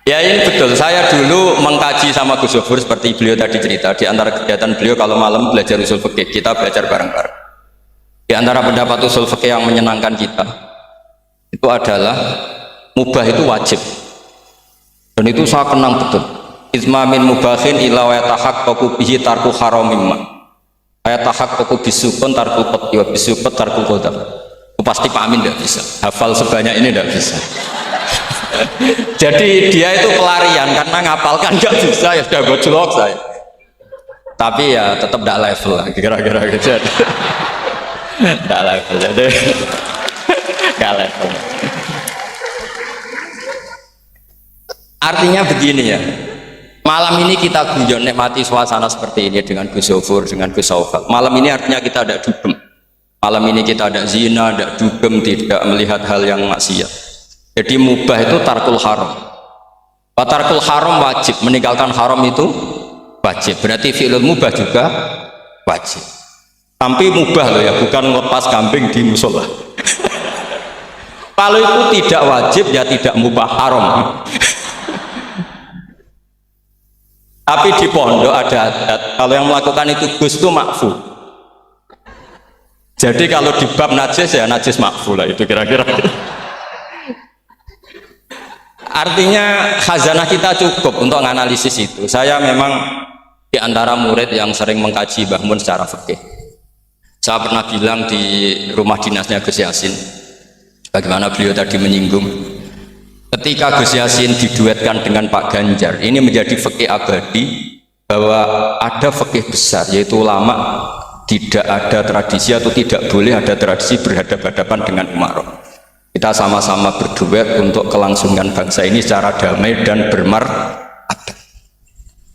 Ya ini betul, saya dulu mengkaji sama Gus Zofur seperti beliau tadi cerita. Di antara kegiatan beliau kalau malam belajar usul fikih, kita belajar bareng-bareng. Di antara pendapat usul fikih yang menyenangkan kita itu adalah mubah itu wajib, dan itu saya kenang betul. Isma min mubahin ila wa yatahaqqaqu bihi tarku haramimma. Yatahaqqaqu bisukun tarku qati wa bisukun tarku qadar. Pasti Pak Amin tidak bisa hafal sebanyak ini, tidak bisa. Jadi dia itu pelarian karena ngapalkan nggak bisa, ya sudah gojlok saya. Tapi ya tetap tidak level lah, kira-kira gitu. Tidak level, jadi nggak level. Artinya begini ya, malam ini kita guyon nikmati suasana seperti ini dengan Gus Zofur, dengan Gus Saufal. Malam ini artinya kita ada dugem. Malam ini kita ada zina, ada dugem, tidak melihat hal yang maksiat. Jadi mubah itu tarkul haram. Tarkul haram wajib, meninggalkan haram itu wajib. Berarti fi'lul mubah juga wajib. Tapi mubah loh ya, bukan lepas kambing di musola. Kalau itu tidak wajib ya tidak mubah, haram. Tapi di pondok ada adat, kalau yang melakukan itu Gus itu makfu. Jadi kalau di bab najis ya najis makfu lah, itu kira-kira. Artinya khazanah kita cukup untuk menganalisis itu. Saya memang di antara murid yang sering mengkaji Mbah Mun secara fikih. Saya pernah bilang di rumah dinasnya Gus Yasin, bagaimana beliau tadi menyinggung, ketika Gus Yasin diduetkan dengan Pak Ganjar, ini menjadi fikih abadi bahwa ada fikih besar, yaitu ulama tidak ada tradisi atau tidak boleh ada tradisi berhadapan-hadapan dengan umarok. Kita sama-sama berduet untuk kelangsungan bangsa ini secara damai dan bermartabat.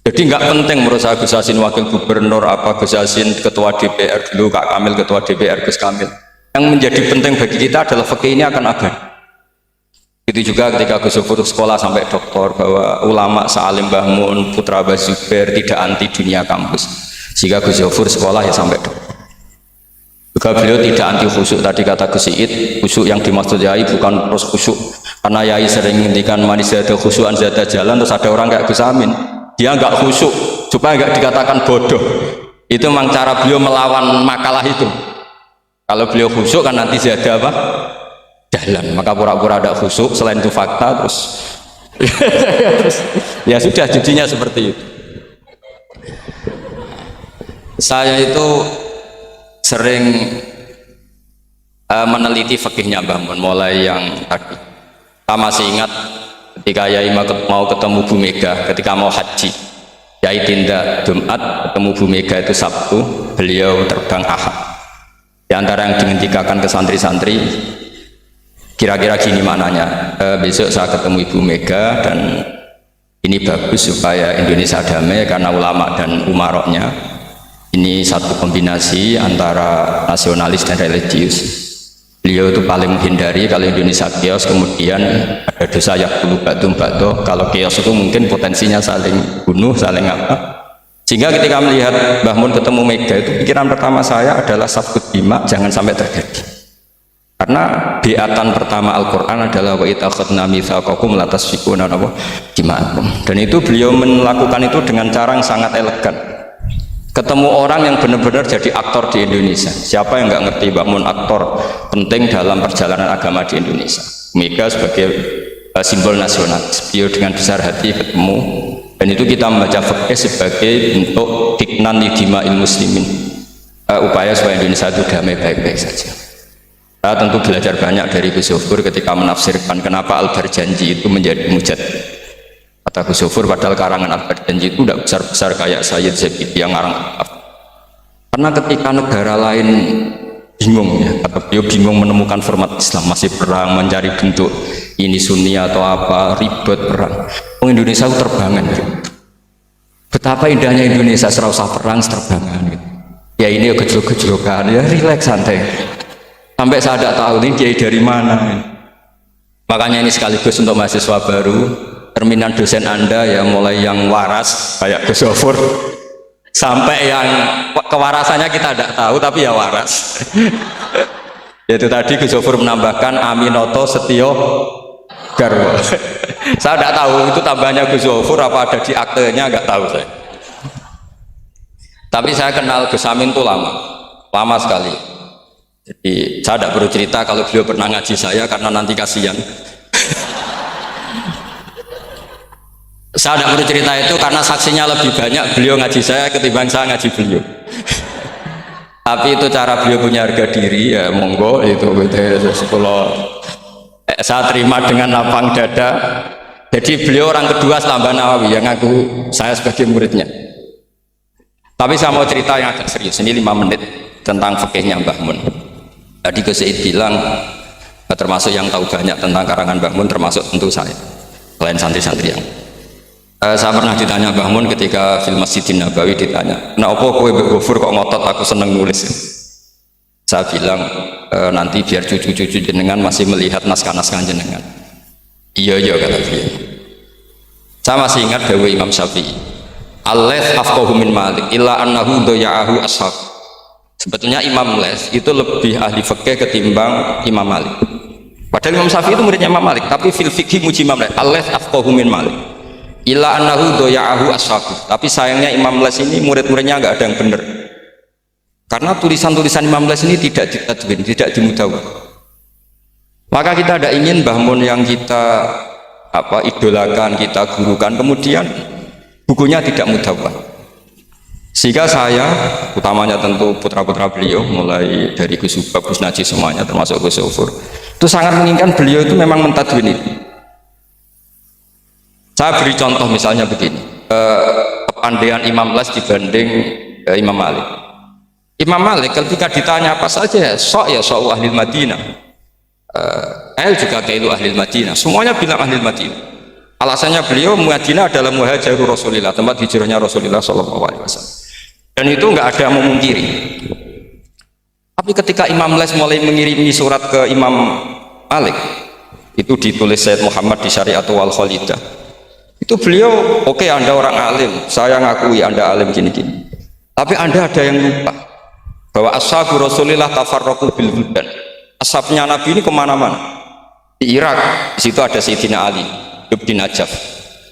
Jadi nggak penting menurut saya Gus Yasin wakil gubernur, apa Gus Yasin ketua DPR dulu, Kak Kamil ketua DPR, Gus Kamil. Yang menjadi penting bagi kita adalah fikih ini akan abadi. Itu juga ketika Gus Zofur sekolah sampai doktor, bahwa ulama Sa'alim Mbah Mun, Putra Mbah Zubair tidak anti dunia kampus. Jika Gus Zofur sekolah ya sampai doktor. Juga beliau tidak anti khusyuk, tadi kata Gus Iid, khusyuk yang dimaksud Yai bukan terus khusyuk, karena Yai sering menghentikan manis ada khusyuan zada jalan, terus ada orang kayak Gus Amin, dia nggak khusyuk supaya nggak dikatakan bodoh. Itu memang cara beliau melawan makalah itu. Kalau beliau khusyuk kan nanti zada apa? Jalan, maka pura-pura ada khusyuk, selain itu fakta terus ya sudah jadinya seperti itu. Saya itu sering meneliti fikihnya Mbah Mun, mulai yang tadi. Saya masih ingat ketika Yai mau ketemu Bu Mega ketika mau haji. Yai tindak Jumat, ketemu Bu Mega itu Sabtu, beliau terbang Ahad. Di antara yang dihentikan ke santri-santri, kira-kira gini maknanya, besok saya ketemu Ibu Mega dan ini bagus supaya Indonesia damai karena ulama dan umaroknya. Ini satu kombinasi antara nasionalis dan religius. Beliau itu paling menghindari kalau Indonesia chaos, kemudian ada dosa yang dulu batu. Kalau chaos itu mungkin potensinya saling bunuh, saling apa. Sehingga ketika melihat Mbah Mun ketemu Mega itu pikiran pertama saya adalah safkut bima, jangan sampai terjadi. Karena biatan pertama Al-Quran adalah wa itakhadna mitsaqakum la tasfikuna dima'akum. Dan itu beliau melakukan itu dengan cara yang sangat elegan. Ketemu orang yang benar-benar jadi aktor di Indonesia. Siapa yang nggak ngerti Mbah Mun aktor penting dalam perjalanan agama di Indonesia. Mega sebagai simbol nasional. Beliau dengan besar hati ketemu, dan itu kita membaca fikih sebagai bentuk diknan lidima'il muslimin, upaya supaya Indonesia itu damai baik-baik saja. Saya tentu belajar banyak dari Gus Zofur ketika menafsirkan kenapa Al-Barjanji itu menjadi mujad. Kata Gus Zofur, padahal karangan Al-Barjanji itu tidak besar-besar kayak Sayyid Zabidi yang ngarang. Karena ketika negara lain bingung ya, kata beliau bingung menemukan format Islam, masih perang mencari bentuk ini Sunni atau apa, ribet perang. Indonesia itu terbangan gitu. Betapa indahnya Indonesia, serasa perang terbangan gitu. Ya ini gejolak-gejolokan, ya rileks santai. Sampai saya tidak tahu ini kiai dari mana. Makanya ini sekaligus untuk mahasiswa baru, terminan dosen Anda ya, mulai yang waras kayak Gus Zofur sampai yang kewarasannya kita tidak tahu tapi ya waras. Yaitu tadi Gus Zofur menambahkan Aminoto Setio Garwo. Saya tidak tahu itu tambahnya Gus Zofur apa ada di aktenya, nggak tahu saya. Tapi saya kenal Gus Amin itu lama sekali. Jadi saya tidak perlu cerita kalau beliau pernah ngaji saya karena nanti kasihan. Saya tidak perlu cerita itu karena saksinya lebih banyak beliau ngaji saya ketimbang saya ngaji beliau. Tapi itu cara beliau punya harga diri, ya monggo itu kalau saya terima dengan lapang dada. Jadi beliau orang kedua setelah Mbah Nawawi yang ngaku saya sebagai muridnya. Tapi saya mau cerita yang agak serius, ini 5 menit tentang fikihnya Mbah Mun. Tadi Gus Said bilang termasuk yang tahu banyak tentang karangan Mbah Mun termasuk tentu saya, selain santri-santri yang saya pernah ditanya Mbah Mun ketika film Masjidin Nabawi, ditanya, nah apa kowe Mbak Gofur kok ngotot aku seneng nulis. Saya bilang nanti biar cucu-cucu jenengan masih melihat naskah-naskah jenengan. Iya kata beliau. Saya masih ingat dawuh Imam Syafi'i, al-laits afqahu min Malik illa annahu daya'ahu ashab. Sebetulnya Imam Les itu lebih ahli fikih ketimbang Imam Malik. Padahal Imam Syafi'i itu muridnya Imam Malik, tapi fil fikih muji Imam Les. Al-laits afqahu min Malik illa annahu daya'ahu ashab. Tapi sayangnya Imam Les ini murid-muridnya nggak ada yang benar. Karena tulisan-tulisan Imam Les ini tidak ditadwin, tidak dimudawwah. Maka kita tidak ingin Mbah Mun yang kita idolakan, kita gurukan, kemudian bukunya tidak mudawwah. Sehingga saya, utamanya tentu putra-putra beliau, mulai dari Gus Subab, Gus Najih semuanya, termasuk Gus Zofur, itu sangat menginginkan beliau itu memang mentadwin itu. Saya beri contoh misalnya begini, kepandaian Imam Les dibanding Imam Malik. Imam Malik ketika ditanya apa saja, sok ahli Madinah. Juga kailu ahli Madinah, semuanya bilang ahli Madinah. Alasannya beliau Madinah adalah muhajirul Rasulillah, tempat hijrahnya Rasulullah SAW. Dan itu nggak ada yang memungkiri. Tapi ketika Imam Les mulai mengirimi surat ke Imam Malik, itu ditulis Sayyid Muhammad di Syariatul wal Khalidah. Itu beliau, oke, Anda orang alim, saya ngakui Anda alim gini-gini. Tapi Anda ada yang lupa bahwa ashabu Rasulillah tafarraqu bil buldan. Ashabnya Nabi ini kemana-mana. Di Irak, di situ ada Sayyidina Ali, hidup di Najaf,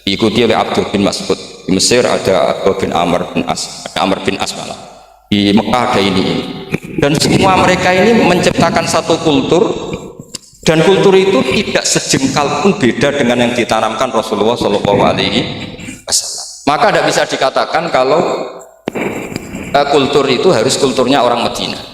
diikuti oleh Abdul bin Mas'ud. Di Mesir ada Abdul bin Amr bin As, ada Amr bin As malah. Di Mekah ada ini. Dan semua mereka ini menciptakan satu kultur, dan kultur itu tidak sejengkal pun beda dengan yang ditanamkan Rasulullah SAW. Maka tidak bisa dikatakan kalau kultur itu harus kulturnya orang Madinah.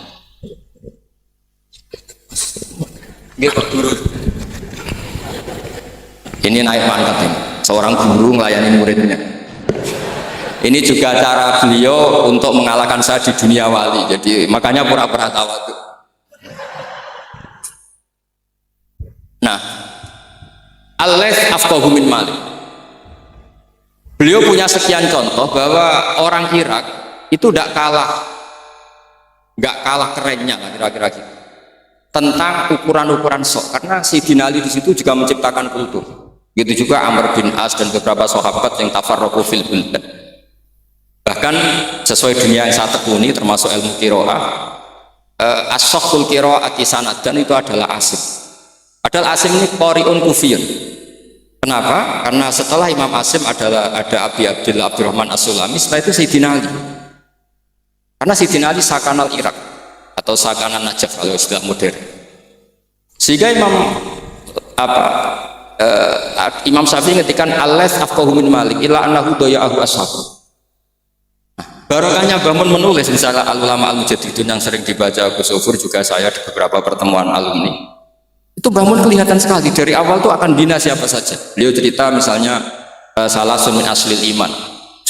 Ini naik pangkat ini, seorang guru melayani muridnya. Ini juga cara beliau untuk mengalahkan saya di dunia wali. Jadi makanya pura-pura tawadhu. Nah, al-laits afqahu min Malik. Beliau punya sekian contoh bahwa orang Irak itu tidak kalah kerennya lah kira-kira gitu, tentang ukuran-ukuran sok, karena Sayyidina Ali di situ juga menciptakan kultur. Begitu juga Amr bin As dan beberapa sahabat yang tafarraqu fil buldan. Bahkan sesuai dunia yang saya tekuni termasuk ilmu qiraah, as-sakhul qiraati sanadan itu adalah Asim. Padahal Asim ini qari'un kufiyun. Kenapa? Karena setelah Imam Asim ada Abi Abdullah Abdurrahman As-Sulami, setelah itu Sayyidina Ali. Karena Sayyidina Ali sakanal Irak atau sakanan Najaf kalau istilah modern. Sehingga Imam Syafi'i ngetikan al-laits afqahu min Malik illa annahu daya'ahu ashabu. Barokahnya Mbah Mun menulis misalnya al-ulama al-mujaddidun yang sering dibaca Gus Zofur, juga saya di beberapa pertemuan alumni. Itu Mbah Mun kelihatan sekali dari awal tuh akan bina siapa saja. Beliau cerita misalnya salasun min aslil iman.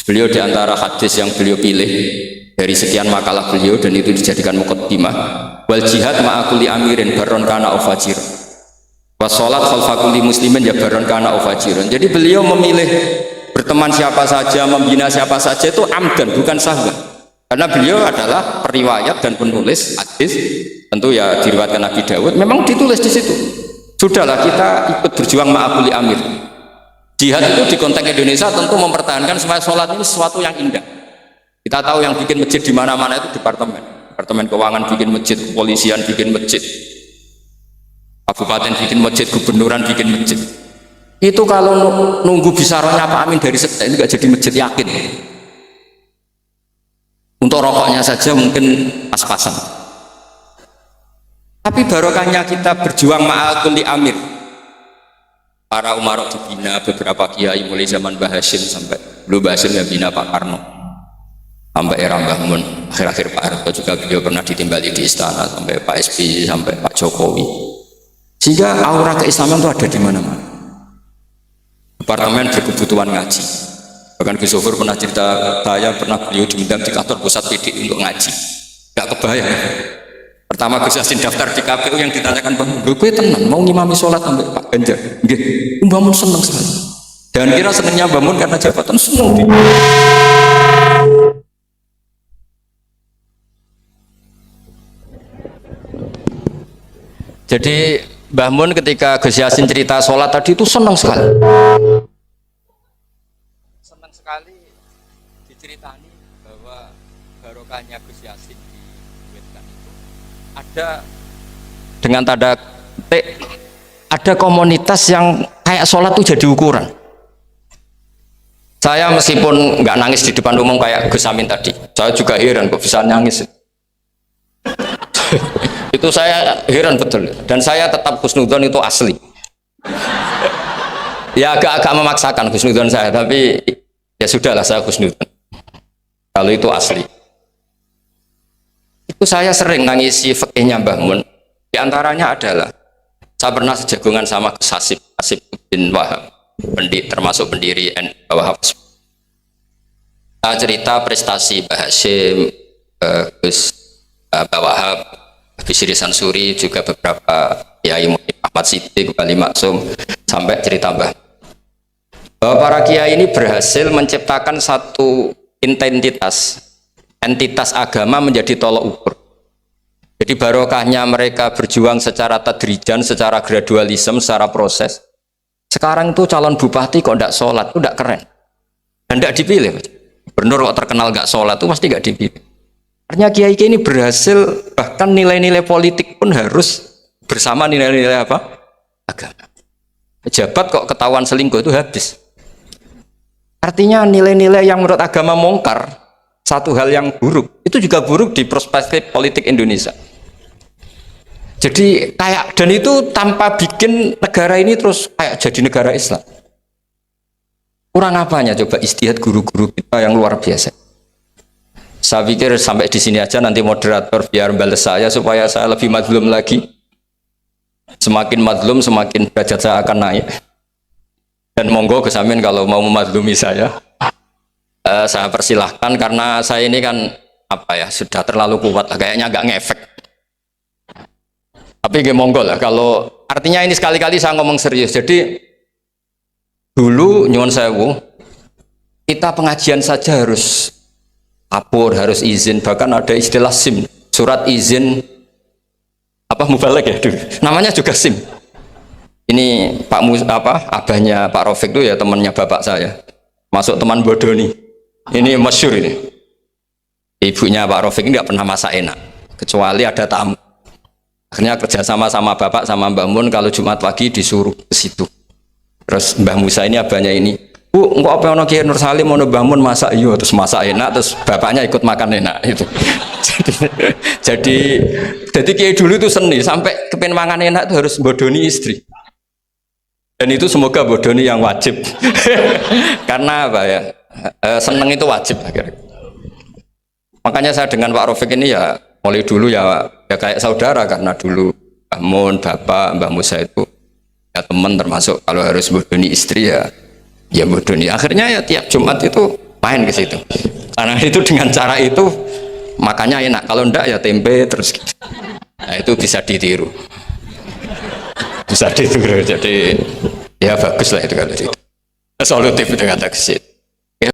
Beliau diantara hadis yang beliau pilih dari sekian makalah beliau dan itu dijadikan muqaddimah, wal jihad ma'akuli amirin baron kana ufajir wassalat khalfakuli muslimin ya baron kana ufajirun. Jadi beliau memilih berteman siapa saja, membina siapa saja itu amdan, bukan sahwa. Karena beliau adalah periwayat dan penulis hadis, tentu ya diriwayatkan Nabi Dawud, memang ditulis di situ. Sudahlah kita ikut berjuang ma'akuli amir. Jihad itu di konteks Indonesia tentu mempertahankan supaya sholat ini sesuatu yang indah. Kita tahu yang bikin masjid di mana-mana itu departemen keuangan bikin masjid, kepolisian bikin masjid, kabupaten bikin masjid, gubernuran bikin masjid. Itu kalau nunggu bisaronya Pak Amin dari sekte itu gak jadi masjid, yakin. Untuk rokoknya saja mungkin pas-pasan. Tapi barokahnya kita berjuang ma'al kulli amir. Para umarok dibina, beberapa kiai mulai zaman Mbah Hasyim sampai belum Mbah Hasyim ya bina Pak Karno. Sampai era Mbah Mun, akhir-akhir Pak Harto juga beliau pernah ditimbali di istana, sampai Pak SBY, sampai Pak Jokowi. Sehingga aura keislaman itu ada di mana-mana. Departemen berkebutuhan ngaji. Bahkan Gus Zofur pernah cerita, saya pernah beliau diundang di kantor pusat PD untuk ngaji. Gak kebayang. Pertama Gus Yassin daftar di KPU yang ditanyakan Bang, gue tenang mau ngimami sholat sampai Pak Ganjar. Nggih, Mbah Mun seneng sekali. Dan kira senengnya Mbah Mun karena jabatan seneng. Jadi Mbah Mun ketika Gus Yassin cerita sholat tadi itu senang sekali. Senang sekali diceritani bahwa barokahnya Gus Yassin di Wetan itu ada dengan tanda petik, ada komunitas yang kayak sholat itu jadi ukuran. Saya meskipun nggak nangis di depan umum kayak Gus Amin tadi, saya juga heran kok bisa nangis. Itu saya heran betul, dan saya tetap husnudzon itu asli. Ya agak memaksakan husnudzon saya, tapi ya sudahlah saya husnudzon kalau itu asli. Itu saya sering nangisi fikihnya Mbah Mun. Di antaranya adalah saya pernah sejagongan sama Gus Hasib bin Wahab, termasuk pendiri Wahab. Saya cerita prestasi Mbah Hasyim, Gus Wahab, Bisri Sansuri, juga beberapa kiai Ahmad Siddiq, Wali Maksum, sampai cerita bahwa para kiai ini berhasil menciptakan satu entitas agama menjadi tolok ukur. Jadi barokahnya mereka berjuang secara tadrijan, secara gradualisme, secara proses. Sekarang itu calon bupati kok tidak sholat, itu tidak keren dan tidak dipilih. Gubernur kok terkenal nggak sholat itu pasti nggak dipilih. Artinya kiai ini berhasil, bahkan nilai-nilai politik pun harus bersama nilai-nilai apa? Agama. Pejabat kok ketahuan selingkuh itu habis. Artinya nilai-nilai yang menurut agama mungkar, satu hal yang buruk, itu juga buruk di perspektif politik Indonesia. Jadi kayak, dan itu tanpa bikin negara ini terus kayak jadi negara Islam. Kurang apanya coba istihad guru-guru kita yang luar biasa. Saya pikir sampai di sini aja, nanti moderator biar balas saya supaya saya lebih madlum lagi. Semakin madlum semakin derajat saya akan naik. Dan monggo Gus Amin kalau mau memadlumi saya persilahkan, karena saya ini kan apa ya, sudah terlalu kuat lah, kayaknya nggak ngefek. Tapi monggo lah, kalau artinya ini sekali-kali saya ngomong serius. Jadi dulu nyuwun sewu, kita pengajian saja harus lapor, harus izin, bahkan ada istilah SIM, surat izin apa mubalek ya dulu. Namanya juga SIM. Ini abahnya Pak Rafiq itu ya temannya bapak saya. Masuk teman bodoh nih. Ini masyhur ini. Ibunya Pak Rafiq ini nggak pernah masak enak, kecuali ada tamu. Akhirnya kerjasama sama bapak sama Mbah Mun, kalau Jumat pagi disuruh ke situ. Terus Mbah Musa ini abahnya ini, Bu, enggak apa ono Kiai Nur Salim ono Mbah Mun masak, iya, terus masak enak, terus bapaknya ikut makan enak itu. jadi Kiai dulu itu seni, sampai kepen mangan enak itu harus bodoni istri. Dan itu semoga bodoni yang wajib. Karena apa ya? Seneng itu wajib akhirnya. Makanya saya dengan Pak Rafiq ini ya mulai dulu ya kayak saudara, karena dulu Mbah Mun, bapak, Mbah Musa itu ya teman, termasuk kalau harus bodoni istri ya bodoni. Akhirnya ya tiap Jumat itu main ke situ. Karena itu dengan cara itu makanya enak, kalau enggak ya tempe terus gitu. Nah itu bisa ditiru. Bisa ditiru, jadi ya bagus lah itu kalau itu. Solutif dengan taksi.